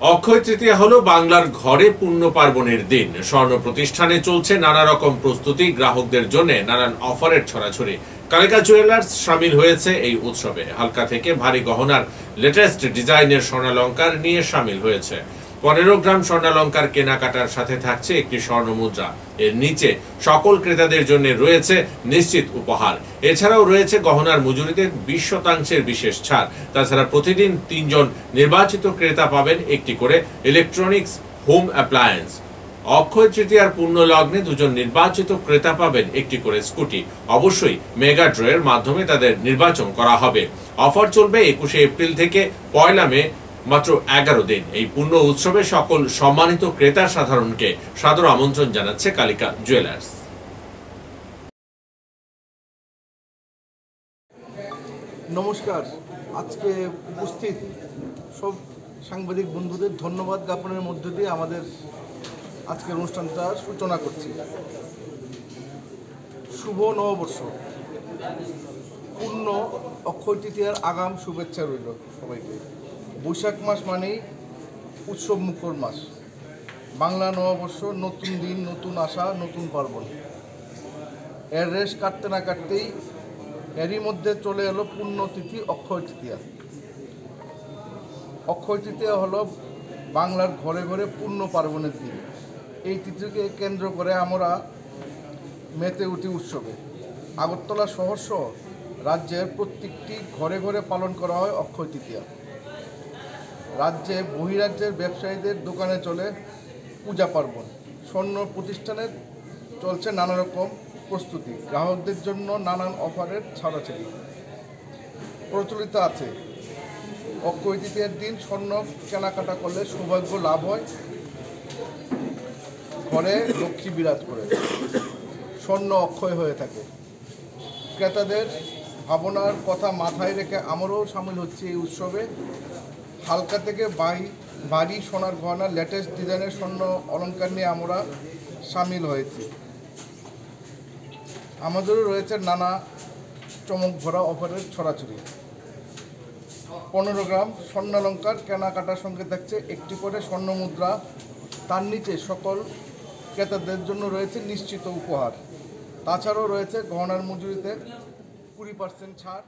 অক্ষয় তৃতীয়া হলো বাংলার ঘরে পুণ্য পার্বণের দিন। স্বর্ণ প্রতিষ্ঠানে চলছে নানা রকম প্রস্তুতি, গ্রাহকদের জন্য নানান অফারের ছড়াছড়ি। কালিকা জুয়েলার্স সামিল হয়েছে এই উৎসবে। হালকা থেকে ভারী গহনার লেটেস্ট ডিজাইনের স্বর্ণালংকার নিয়ে সামিল হয়েছে। 15 গ্রাম স্বর্ণালংকার কেনাকাটার সাথে থাকছে একটি স্বর্ণ মুদ্রা। এর নিচে সকল ক্রেতাদের জন্য রয়েছে নিশ্চিত উপহার। এছাড়াও রয়েছে গহনার মজুরিতে 20% বিশেষ ছাড়। তাছাড়া প্রতিদিন 3 জন নির্বাচিত ক্রেতা পাবেন একটি করে ইলেকট্রনিক্স হোম অ্যাপ্লায়েন্স। অক্ষয় তৃতীয়ার পূর্ণ লগ্নে 2 জন নির্বাচিত ক্রেতা পাবেন একটি করে স্কুটি। অবশ্যই মেগা ড্রয়ের মাধ্যমে তাদের নির্বাচন করা হবে। অফার চলবে 21 এপ্রিল থেকে 1 মে, মাত্র 11 দিন। এই পূর্ণ উৎসবে সকল সম্মানিত ক্রেতা সাধারণকে সাদর আমন্ত্রণ জানাচ্ছে কালিকা জুয়েলার্স। নমস্কার। আজকে উপস্থিত সব সাংবাদিক বন্ধুদের ধন্যবাদ জ্ঞাপনের মধ্য দিয়ে আমাদের আজকের অনুষ্ঠানটা সূচনা করছি। শুভ নববর্ষ, পূর্ণ অক্ষয় তৃতীয়ার আগাম শুভেচ্ছা রইল সবাইকে। বৈশাখ মাস মানেই উৎসব মুখর মাস। বাংলা নববর্ষ, নতুন দিন, নতুন আশা, নতুন পার্বণ। এর রেশ কাটতে না কাটতেই এরই মধ্যে চলে এলো পুণ্যতিথি অক্ষয় তৃতীয়া। অক্ষয় তৃতীয়া হলো বাংলার ঘরে ঘরে পূর্ণ পার্বণের দিন। এই তিথিকে কেন্দ্র করে আমরা মেতে উঠি উৎসবে। আগরতলা শহরসহ রাজ্যের প্রত্যেকটি ঘরে ঘরে পালন করা হয় অক্ষয় তৃতীয়া। রাজ্যে বহিরাজ্যের ব্যবসায়ীদের দোকানে চলে পূজা পার্বণ। স্বর্ণ প্রতিষ্ঠানের চলছে নানা রকম প্রস্তুতি, গ্রাহকদের জন্য নানান অফারের ছাড়াছাড়ি প্রচলিত আছে। অক্ষয় তৃতীয়ার দিন স্বর্ণ কেনাকাটা করলে সৌভাগ্য লাভ হয়, ঘরে লক্ষ্মী বিরাজ করে, স্বর্ণ অক্ষয় হয়ে থাকে। ক্রেতাদের ভাবনার কথা মাথায় রেখে আমরাও সামিল হচ্ছি এই উৎসবে। হালকা থেকে ভারী সোনার গহনা, লেটেস্ট ডিজাইনের স্বর্ণ অলংকার নিয়ে আমরা সামিল হয়েছি। আমাদেরও রয়েছে নানা চমক ভরা অফারের ছড়াছড়ি। 15 গ্রাম স্বর্ণালংকার কেনাকাটার সঙ্গে থাকছে একটি করে স্বর্ণ মুদ্রা। তার নিচে সকল ক্রেতাদের জন্য রয়েছে নিশ্চিত উপহার। তাছাড়াও রয়েছে গহনার মজুরিতে 20% ছাড়।